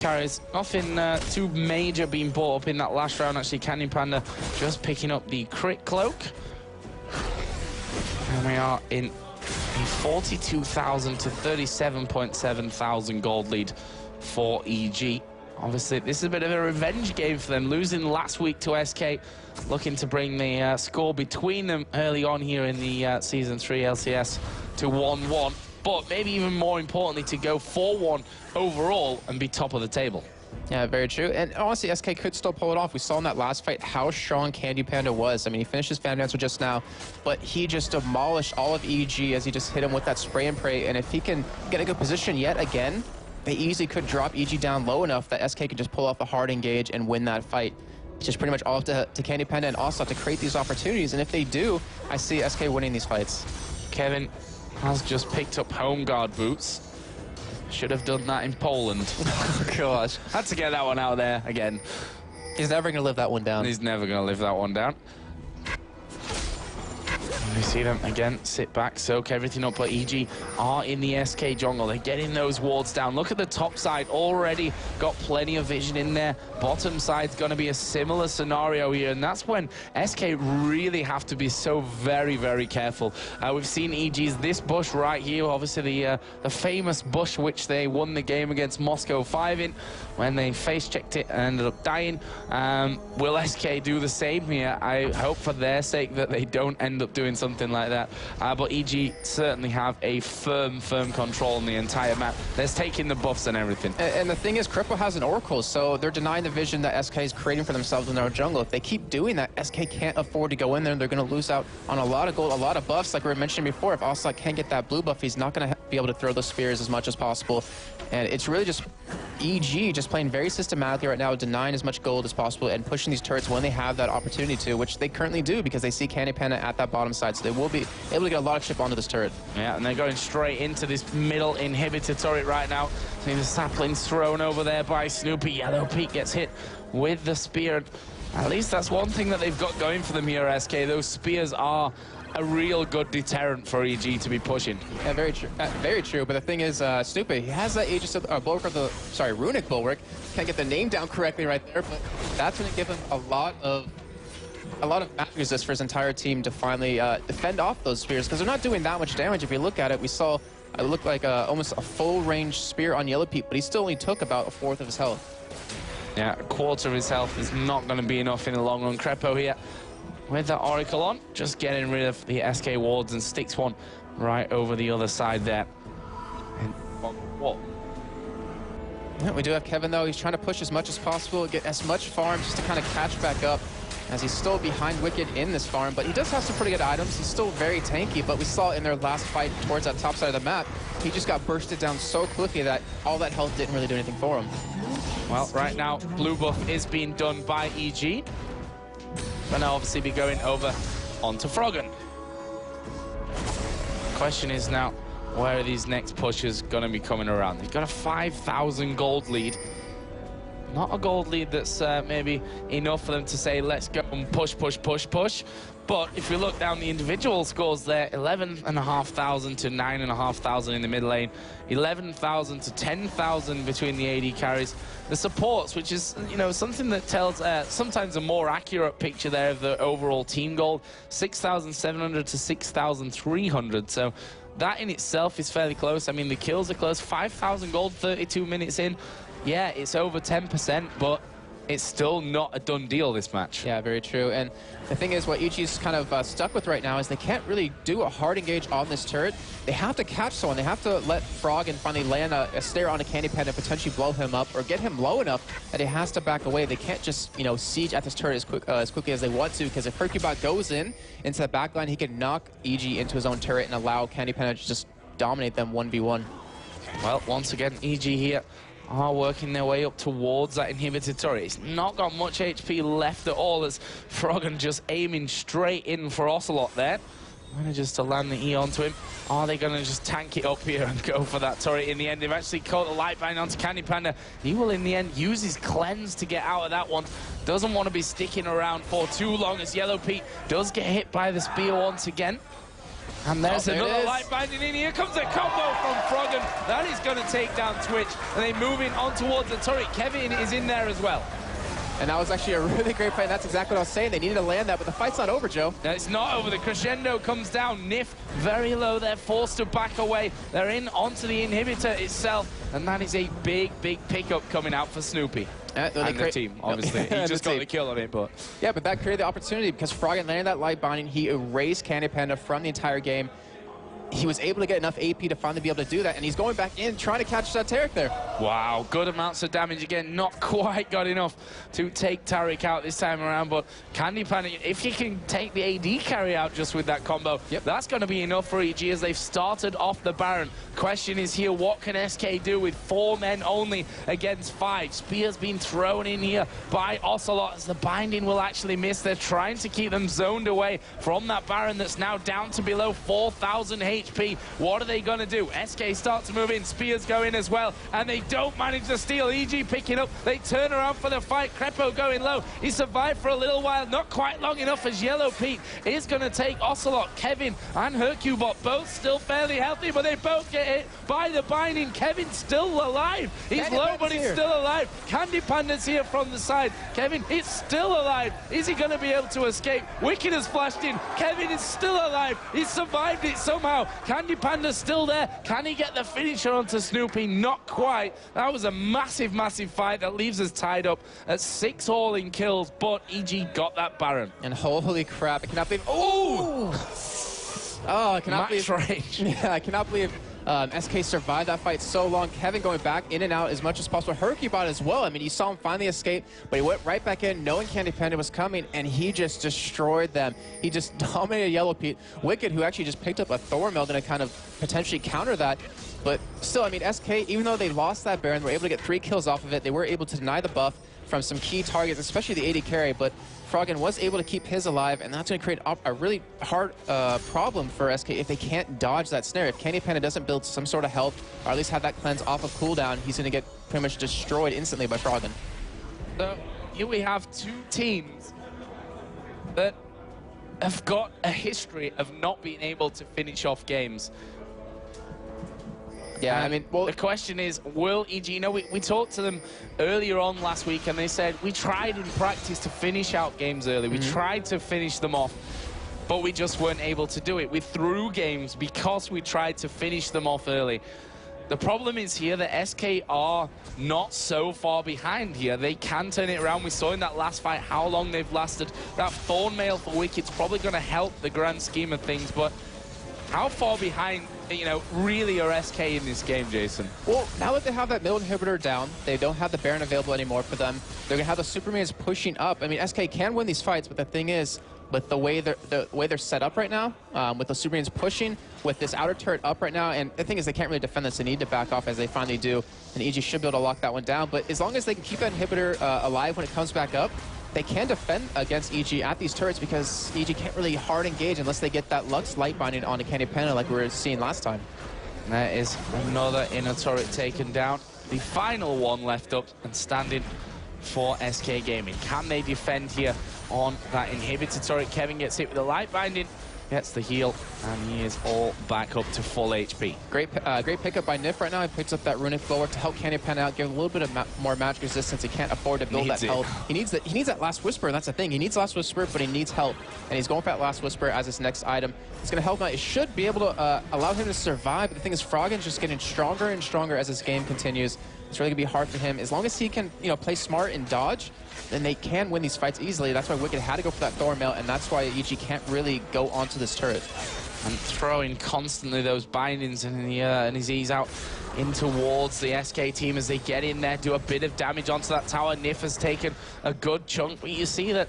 carries. Nothing too major being brought up in that last round. Actually, Canyon Panda just picking up the crit cloak. And we are in a 42,000 to 37.7 thousand gold lead for EG. Obviously, this is a bit of a revenge game for them, losing last week to SK, looking to bring the score between them early on here in the Season 3 LCS to 1-1. But maybe even more importantly, to go 4-1 overall and be top of the table. Yeah, very true. And honestly, SK could still pull it off. We saw in that last fight how strong Candy Panda was. I mean, he finished his fan dancer just now, but he just demolished all of EG as he just hit him with that spray and pray. And if he can get a good position yet again, they easily could drop EG down low enough that SK could just pull off a hard engage and win that fight. It's just pretty much all up to Candy Panda and also to create these opportunities. And if they do, I see SK winning these fights. Kevin has just picked up home guard boots. Should have done that in Poland. Oh, gosh. Had to get that one out there again. He's never going to live that one down. He's never going to live that one down. We see them again, sit back, soak everything up, but EG are in the SK jungle. They're getting those wards down. Look at the top side, already got plenty of vision in there. Bottom side's going to be a similar scenario here, and that's when SK really have to be so very, very careful. We've seen EG's this bush right here, obviously the famous bush which they won the game against Moscow 5 in, when they face-checked it and ended up dying. Will SK do the same here? I hope for their sake that they don't end up doing something like that. But EG certainly have a firm control on the entire map. They're taking the buffs and everything. And the thing is, Cripple has an Oracle, so they're denying the vision that SK is creating for themselves in their own jungle. If they keep doing that, SK can't afford to go in there. They're going to lose out on a lot of gold, a lot of buffs, like we were mentioning before. If Ocelot can't get that blue buff, he's not going to be able to throw the spears as much as possible. And it's really just EG just playing very systematically right now, denying as much gold as possible and pushing these turrets when they have that opportunity to, which they currently do because they see Candy Panda at that bottom side, so they will be able to get a lot of chip onto this turret. Yeah, and they're going straight into this middle inhibitor turret right now. See the saplings thrown over there by Snoopy. Yellow Pete gets hit with the spear. At least that's one thing that they've got going for them here, SK. Those spears are a real good deterrent for EG to be pushing. Yeah, very true. Very true. But the thing is, Snoopy, he has that Aegis of Bulwark of the, sorry, Runic Bulwark. Can't get the name down correctly right there, but that's going to give him a lot of magic resist for his entire team to finally defend off those spears, because they're not doing that much damage. If you look at it, we saw it looked like almost a full range spear on Yellow Pete, but he still only took about a fourth of his health. Yeah, a quarter of his health is not going to be enough in the long run. Crepo here with the Oracle on, just getting rid of the SK wards and sticks one right over the other side there. And what? Yeah, we do have Kevin though. He's trying to push as much as possible, get as much farm just to kind of catch back up, as he's still behind Wicked in this farm, but he does have some pretty good items. He's still very tanky, but we saw in their last fight towards that top side of the map, he just got bursted down so quickly that all that health didn't really do anything for him. Well, right now, blue buff is being done by EG. But now obviously be going over onto Froggen. Question is now, where are these next pushes going to be coming around? They've got a 5,000 gold lead. Not a gold lead that's maybe enough for them to say, let's go and push. But if you look down the individual scores there, 11,500 to 9,500 in the mid lane, 11,000 to 10,000 between the AD carries. The supports, which is, you know, something that tells sometimes a more accurate picture there of the overall team goal, 6,700 to 6,300. So that in itself is fairly close. I mean, the kills are close. 5,000 gold, 32 minutes in. Yeah, it's over 10%, but it's still not a done deal, this match. Yeah, very true. And the thing is, what EG's kind of stuck with right now is they can't really do a hard engage on this turret. They have to catch someone. They have to let Froggen finally land a stare on a Candy Panda and potentially blow him up or get him low enough that he has to back away. They can't just, you know, siege at this turret as quickly as they want to, because if Hercubot goes into the backline, he can knock EG into his own turret and allow Candy Panda to just dominate them 1v1. Well, once again, EG here are working their way up towards that inhibitor turret. It's not got much HP left at all, as Froggen just aiming straight in for Ocelot there. Manages to land the E onto him. Are they going to just tank it up here and go for that turret in the end? They've actually caught the light bind onto Candy Panda. He will, in the end, use his cleanse to get out of that one. Doesn't want to be sticking around for too long, as Yellow Pete does get hit by the spear once again. And there's there it another is. light binding in. Here comes a combo from Froggen. That is going to take down Twitch. And they move in on towards the turret. Kevin is in there as well. And that was actually a really great fight. That's exactly what I was saying. They needed to land that, but the fight's not over, Joe. No, it's not over. The crescendo comes down. Nif very low. They're forced to back away. They're in onto the inhibitor itself. And that is a big, big pickup coming out for Snoopy. And the team, obviously. He just got the kill on it, but... Yeah, but that created the opportunity because Froggen landed that light binding. He erased Candy Panda from the entire game. He was able to get enough AP to finally be able to do that, and he's going back in, trying to catch that Taric there. Wow, good amounts of damage again. Not quite got enough to take Taric out this time around, but Candy Panda, if he can take the AD carry out just with that combo, that's going to be enough for EG as they've started off the Baron. Question is here, what can SK do with 4 men only against 5? Spear's been thrown in here by Ocelot as the binding will actually miss. They're trying to keep them zoned away from that Baron that's now down to below 4,000 HP. What are they going to do? SK start to move in. Spears go in as well, and they don't manage to steal. EG picking up. They turn around for the fight. Crepo going low. He survived for a little while. Not quite long enough as Yellow Pete is going to take Ocelot. Kevin and Hercubot both still fairly healthy, but they both get hit by the binding. Kevin's still alive. He's Candy low, Panda's but he's here. still alive. Candy Panda's here from the side. Kevin is still alive. Is he going to be able to escape? Wicked has flashed in. Kevin is still alive. He's survived it somehow. Candy Panda's still there. Can he get the finisher onto Snoopy? Not quite. That was a massive, massive fight that leaves us tied up at 6 all in kills, but EG got that Baron. And holy crap, I cannot believe... Oh! Oh, I cannot Max believe... range. Yeah, I cannot believe SK survived that fight so long. Kevin going back in and out as much as possible. Hercubot as well. I mean, you saw him finally escape, but he went right back in knowing Candy Panda was coming, and he just destroyed them. He just dominated Yellow Pete. Wicked, who actually just picked up a Thornmail to kind of potentially counter that. But still, I mean, SK, even though they lost that Baron, were able to get 3 kills off of it. They were able to deny the buff from some key targets, especially the AD carry, but Froggen was able to keep his alive, and that's going to create a really hard problem for SK if they can't dodge that snare. If Candy Panda doesn't build some sort of health, or at least have that cleanse off of cooldown, he's going to get pretty much destroyed instantly by Froggen. So here we have 2 teams that have got a history of not being able to finish off games. Yeah, I mean, well, the question is, will EG, you know, we talked to them earlier on last week, and they said, we tried in practice to finish out games early. We tried to finish them off, but we just weren't able to do it. We threw games because we tried to finish them off early. The problem is here that SK are not so far behind here. They can turn it around. We saw in that last fight how long they've lasted. That Thornmail for Wicked's probably going to help the grand scheme of things, but how far behind, you know, really are SK in this game, Jason? Well, now that they have that middle inhibitor down, they don't have the Baron available anymore for them. They're going to have the Supermans pushing up. I mean, SK can win these fights, but the thing is, with the way they're set up right now, with the Supermans pushing, with this outer turret up right now, and the thing is, they can't really defend this. They need to back off as they finally do, and EG should be able to lock that one down. But as long as they can keep that inhibitor alive when it comes back up, they can defend against EG at these turrets because EG can't really hard engage unless they get that Lux light binding onto Candy Panda like we were seeing last time. There is another inner turret taken down. The final one left up and standing for SK Gaming. Can they defend here on that inhibitor turret? Kevin gets hit with the light binding, gets the heal, and he is all back up to full HP. Great pickup by Nif right now. He picks up that Runic Bulwark to help Candy Panda out, give him a little bit of more magic resistance. He can't afford to build that health. He needs that Last Whisper, that's the thing. He needs Last Whisper, but he needs help, and he's going for that Last Whisper as his next item. It's going to help him out. It should be able to allow him to survive, but the thing is, Froggen's just getting stronger and stronger as this game continues. It's really going to be hard for him. As long as he can, you know, play smart and dodge, then they can win these fights easily. That's why Wicked had to go for that Thornmail, and that's why EG can't really go onto this turret. And throwing constantly those bindings and he's out in towards the SK team as they get in there, do a bit of damage onto that tower. Nif has taken a good chunk, but you see that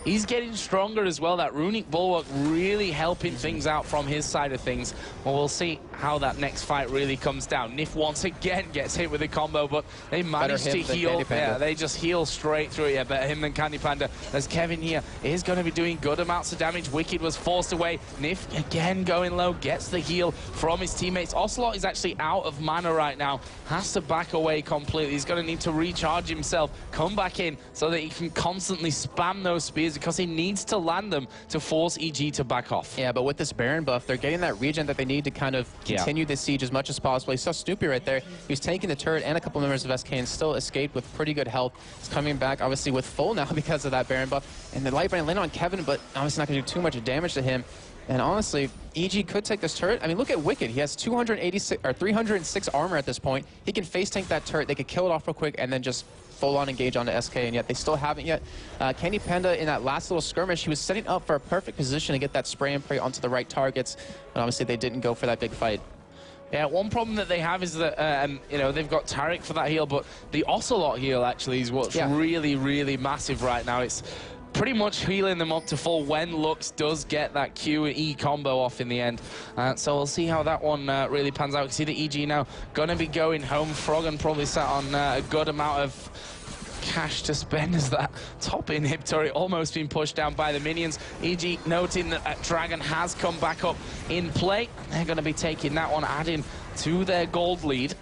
he's getting stronger as well. That Runic Bulwark really helping things out from his side of things. Well, we'll see how that next fight really comes down. Nif once again gets hit with a combo, but they manage to heal. Yeah, they just heal straight through it. Yeah, better him than Candy Panda. As Kevin here is going to be doing good amounts of damage. Wicked was forced away. Nif again going low, gets the heal from his teammates. Ocelot is actually out of mana right now. Has to back away completely. He's going to need to recharge himself, come back in so that he can constantly spam those spears is because he needs to land them to force EG to back off. Yeah, but with this Baron buff, they're getting that regen that they need to kind of continue the siege as much as possible. You saw Snoopy right there. He was tanking the turret and a couple members of SK and still escaped with pretty good health. He's coming back, obviously, with full now because of that Baron buff. And the Lightbane landed on Kevin, but obviously not going to do too much damage to him. And honestly, EG could take this turret. I mean, look at Wicked. He has 306 armor at this point. He can face tank that turret. They could kill it off real quick and then just full-on engage onto SK, and yet they still haven't yet. Candy Panda, in that last little skirmish, he was setting up for a perfect position to get that spray and pray onto the right targets, but obviously they didn't go for that big fight. Yeah, one problem that they have is that, you know, they've got Taric for that heal, but the Ocelot heal actually is what's really, really massive right now. It's pretty much healing them up to full when Lux does get that Q and E combo off in the end. So we'll see how that one really pans out. You can see the EG now going to be going home. Froggen probably sat on a good amount of cash to spend as that top inhibitor almost been pushed down by the minions. EG noting that Dragon has come back up in play. They're going to be taking that one, adding to their gold lead,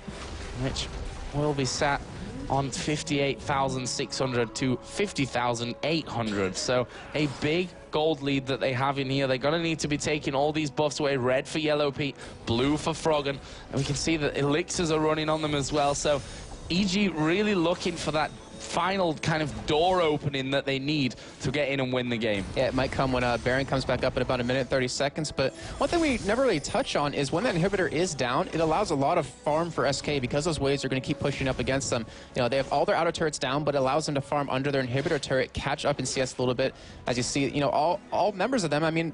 which will be sat on 58,600 to 50,800. So a big gold lead that they have in here. They're going to need to be taking all these buffs away. Red for Yellow Pete, blue for Froggen. And we can see that elixirs are running on them as well. So EG really looking for that final kind of door opening that they need to get in and win the game. Yeah, it might come when Baron comes back up in about a minute 30 seconds, but one thing we never really touch on is when that inhibitor is down, it allows a lot of farm for SK because those waves are going to keep pushing up against them. You know, they have all their outer turrets down, but it allows them to farm under their inhibitor turret, catch up in CS a little bit. As you see, you know, all members of them, I mean,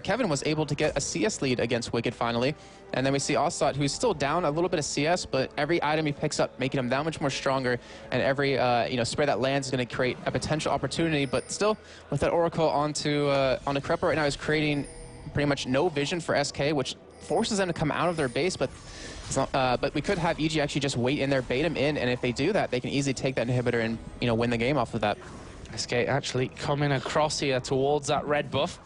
Kevin was able to get a CS lead against Wicked finally, and then we see Ocelot, who's still down a little bit of CS, but every item he picks up making him that much more stronger, and every you know, spray that lands is going to create a potential opportunity. But still, with that Oracle onto Krepa right now, is creating pretty much no vision for SK, which forces them to come out of their base. But we could have EG actually just wait in there, bait him in, and if they do that, they can easily take that inhibitor and, you know, win the game off of that. SK actually coming across here towards that red buff.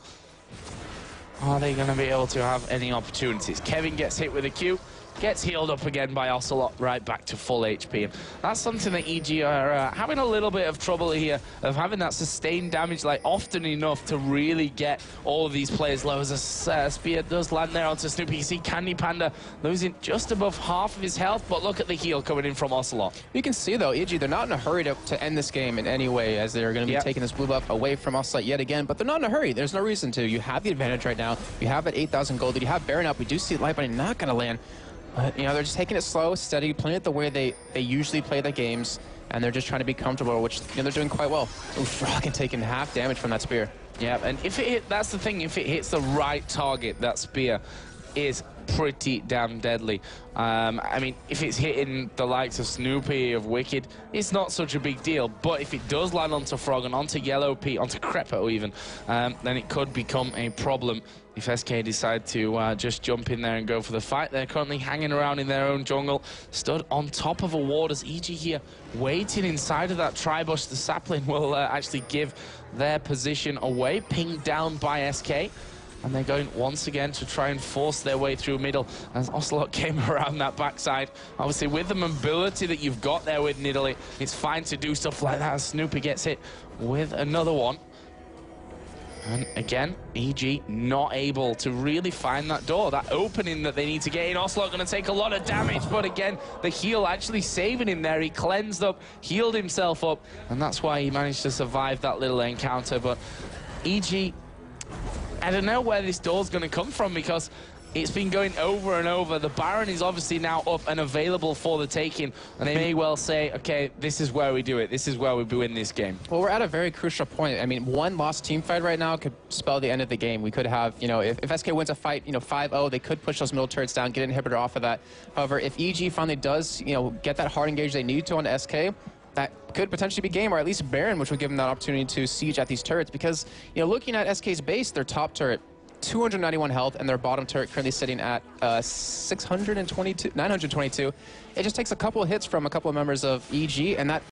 Are they going to be able to have any opportunities? Kevin gets hit with a Q, gets healed up again by Ocelot, right back to full HP. And that's something that EG are having a little bit of trouble here, of having that sustained damage, like, often enough to really get all of these players low. As a spear does land there onto Snoopy. You see Candy Panda losing just above half of his health, but look at the heal coming in from Ocelot. You can see, though, EG, they're not in a hurry to end this game in any way, as they're going to be taking this blue buff away from Ocelot yet again, but they're not in a hurry. There's no reason to. You have the advantage right now. You have that 8,000 gold. You have Baron up. We do see Lightbane not going to land. But, you know, they're just taking it slow, steady, playing it the way they usually play the games, and they're just trying to be comfortable, which, you know, they're doing quite well. Ooh, Froggen taking half damage from that spear. Yeah, and if it hit, that's the thing, if it hits the right target, that spear is pretty damn deadly. I mean, if it's hitting the likes of Snoopy, of Wicked, it's not such a big deal. But if it does land onto Froggen, onto Yellow Pete, onto Krepa even, then it could become a problem if SK decide to just jump in there and go for the fight. They're currently hanging around in their own jungle, stood on top of a ward as EG here, waiting inside of that tribush. The sapling will actually give their position away, pinged down by SK. And they're going once again to try and force their way through middle as Ocelot came around that backside. Obviously, with the mobility that you've got there with Nidalee, it's fine to do stuff like that as Snoopy gets hit with another one. And again, EG not able to really find that door, that opening that they need to get in. Ocelot going to take a lot of damage, but again, the heal actually saving him there. He cleansed up, healed himself up, and that's why he managed to survive that little encounter. But EG, I don't know where this door's going to come from, because it's been going over and over. The Baron is obviously now up and available for the taking, and they may well say, okay, this is where we do it. This is where we win this game. Well, we're at a very crucial point. I mean, one lost team fight right now could spell the end of the game. We could have, you know, if SK wins a fight, you know, 5-0, they could push those middle turrets down, get an inhibitor off of that. However, if EG finally does, you know, get that hard engage they need to on SK, that could potentially be game, or at least Baron, which would give them that opportunity to siege at these turrets. Because, you know, looking at SK's base, their top turret, 291 health, and their bottom turret currently sitting at 922. It just takes a couple of hits from a couple of members of EG, and that